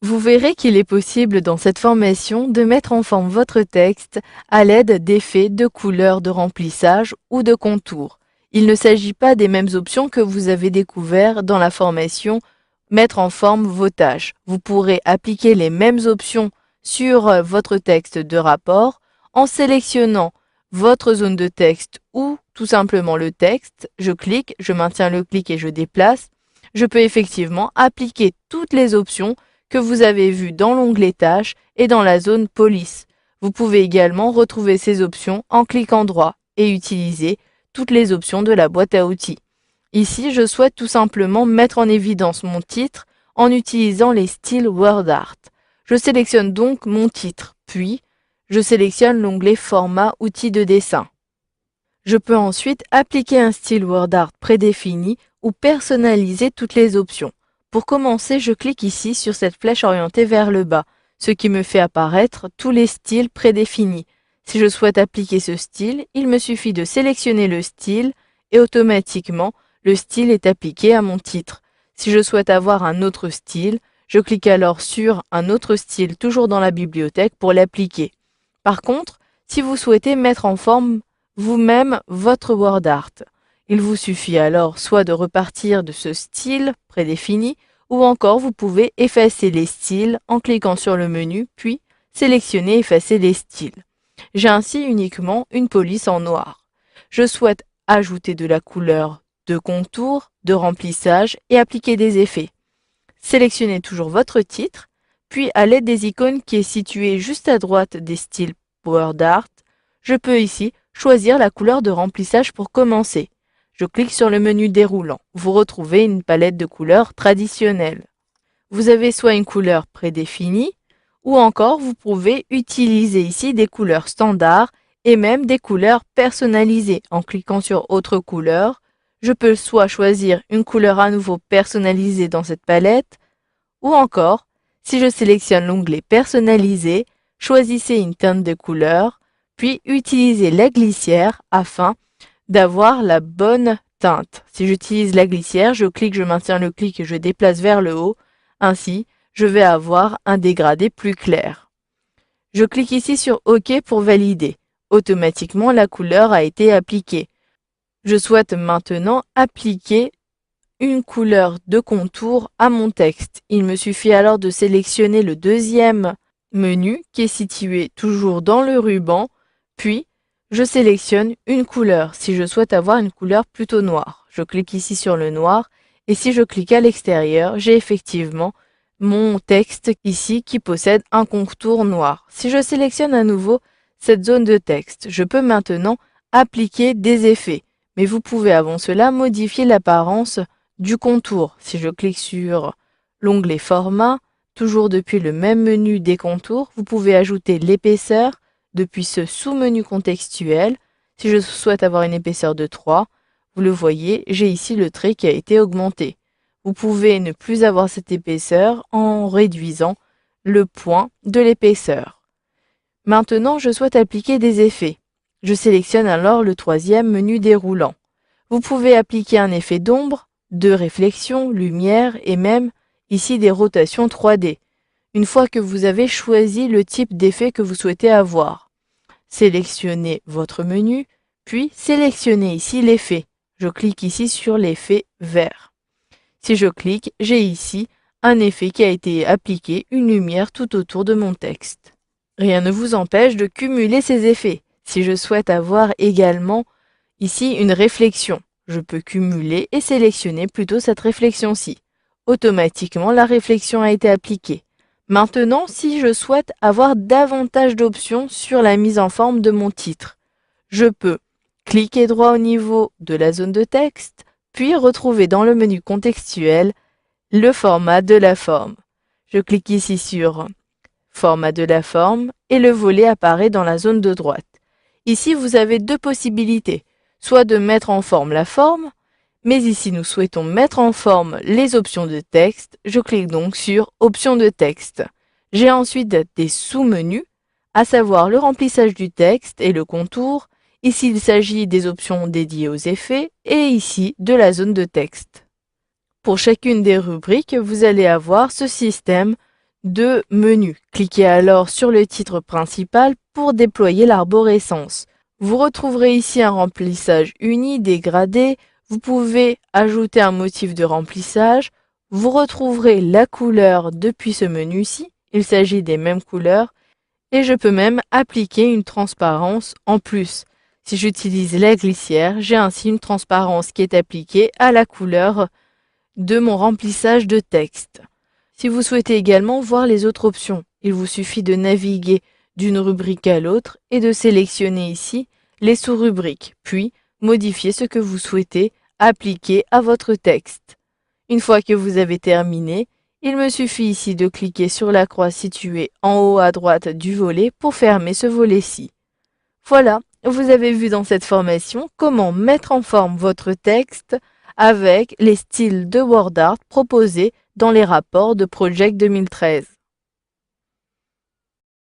Vous verrez qu'il est possible dans cette formation de mettre en forme votre texte à l'aide d'effets de couleurs de remplissage ou de contours. Il ne s'agit pas des mêmes options que vous avez découvert dans la formation Mettre en forme vos tâches. Vous pourrez appliquer les mêmes options sur votre texte de rapport en sélectionnant votre zone de texte ou tout simplement le texte. Je clique, je maintiens le clic et je déplace. Je peux effectivement appliquer toutes les options que vous avez vues dans l'onglet Tâches et dans la zone Police. Vous pouvez également retrouver ces options en cliquant droit et utiliser toutes les options de la boîte à outils. Ici, je souhaite tout simplement mettre en évidence mon titre en utilisant les styles WordArt. Je sélectionne donc mon titre, puis je sélectionne l'onglet Format outils de dessin. Je peux ensuite appliquer un style WordArt prédéfini ou personnaliser toutes les options. Pour commencer, je clique ici sur cette flèche orientée vers le bas, ce qui me fait apparaître tous les styles prédéfinis. Si je souhaite appliquer ce style, il me suffit de sélectionner le style et automatiquement, le style est appliqué à mon titre. Si je souhaite avoir un autre style, je clique alors sur un autre style toujours dans la bibliothèque pour l'appliquer. Par contre, si vous souhaitez mettre en forme vous-même votre WordArt, il vous suffit alors soit de repartir de ce style prédéfini ou encore vous pouvez effacer les styles en cliquant sur le menu puis sélectionner effacer les styles. J'ai ainsi uniquement une police en noir. Je souhaite ajouter de la couleur de contour, de remplissage et appliquer des effets. Sélectionnez toujours votre titre, puis à l'aide des icônes qui est située juste à droite des styles WordArt, je peux ici choisir la couleur de remplissage pour commencer. Je clique sur le menu déroulant. Vous retrouvez une palette de couleurs traditionnelles. Vous avez soit une couleur prédéfinie, ou encore vous pouvez utiliser ici des couleurs standards et même des couleurs personnalisées. En cliquant sur Autre couleur, je peux soit choisir une couleur à nouveau personnalisée dans cette palette, ou encore, si je sélectionne l'onglet Personnaliser, choisissez une teinte de couleur, puis utilisez la glissière afin d'avoir la bonne teinte. Si j'utilise la glissière, je clique, je maintiens le clic et je déplace vers le haut. Ainsi, je vais avoir un dégradé plus clair. Je clique ici sur OK pour valider. Automatiquement, la couleur a été appliquée. Je souhaite maintenant appliquer une couleur de contour à mon texte. Il me suffit alors de sélectionner le deuxième menu qui est situé toujours dans le ruban, puis je sélectionne une couleur si je souhaite avoir une couleur plutôt noire. Je clique ici sur le noir et si je clique à l'extérieur, j'ai effectivement mon texte ici qui possède un contour noir. Si je sélectionne à nouveau cette zone de texte, je peux maintenant appliquer des effets. Mais vous pouvez avant cela modifier l'apparence du contour. Si je clique sur l'onglet Format, toujours depuis le même menu des contours, vous pouvez ajouter l'épaisseur depuis ce sous-menu contextuel. Si je souhaite avoir une épaisseur de 3, vous le voyez, j'ai ici le trait qui a été augmenté. Vous pouvez ne plus avoir cette épaisseur en réduisant le point de l'épaisseur. Maintenant, je souhaite appliquer des effets. Je sélectionne alors le troisième menu déroulant. Vous pouvez appliquer un effet d'ombre, de réflexion, lumière et même ici des rotations 3D. Une fois que vous avez choisi le type d'effet que vous souhaitez avoir, sélectionnez votre menu, puis sélectionnez ici l'effet. Je clique ici sur l'effet vert. Si je clique, j'ai ici un effet qui a été appliqué, une lumière tout autour de mon texte. Rien ne vous empêche de cumuler ces effets. Si je souhaite avoir également ici une réflexion, je peux cumuler et sélectionner plutôt cette réflexion-ci. Automatiquement, la réflexion a été appliquée. Maintenant, si je souhaite avoir davantage d'options sur la mise en forme de mon titre, je peux cliquer droit au niveau de la zone de texte, puis retrouver dans le menu contextuel le format de la forme. Je clique ici sur Format de la forme et le volet apparaît dans la zone de droite. Ici, vous avez deux possibilités, soit de mettre en forme la forme, mais ici nous souhaitons mettre en forme les options de texte. Je clique donc sur Options de texte. J'ai ensuite des sous-menus, à savoir le remplissage du texte et le contour. Ici, il s'agit des options dédiées aux effets et ici de la zone de texte. Pour chacune des rubriques, vous allez avoir ce système de Menu. Cliquez alors sur le titre principal pour déployer l'arborescence. Vous retrouverez ici un remplissage uni dégradé. Vous pouvez ajouter un motif de remplissage. Vous retrouverez la couleur depuis ce menu-ci. Il s'agit des mêmes couleurs. Et je peux même appliquer une transparence en plus. Si j'utilise la glissière, j'ai ainsi une transparence qui est appliquée à la couleur de mon remplissage de texte. Si vous souhaitez également voir les autres options, il vous suffit de naviguer d'une rubrique à l'autre et de sélectionner ici les sous-rubriques, puis modifier ce que vous souhaitez appliquer à votre texte. Une fois que vous avez terminé, il me suffit ici de cliquer sur la croix située en haut à droite du volet pour fermer ce volet-ci. Voilà, vous avez vu dans cette formation comment mettre en forme votre texte avec les styles de WordArt proposés dans les rapports de Project 2013.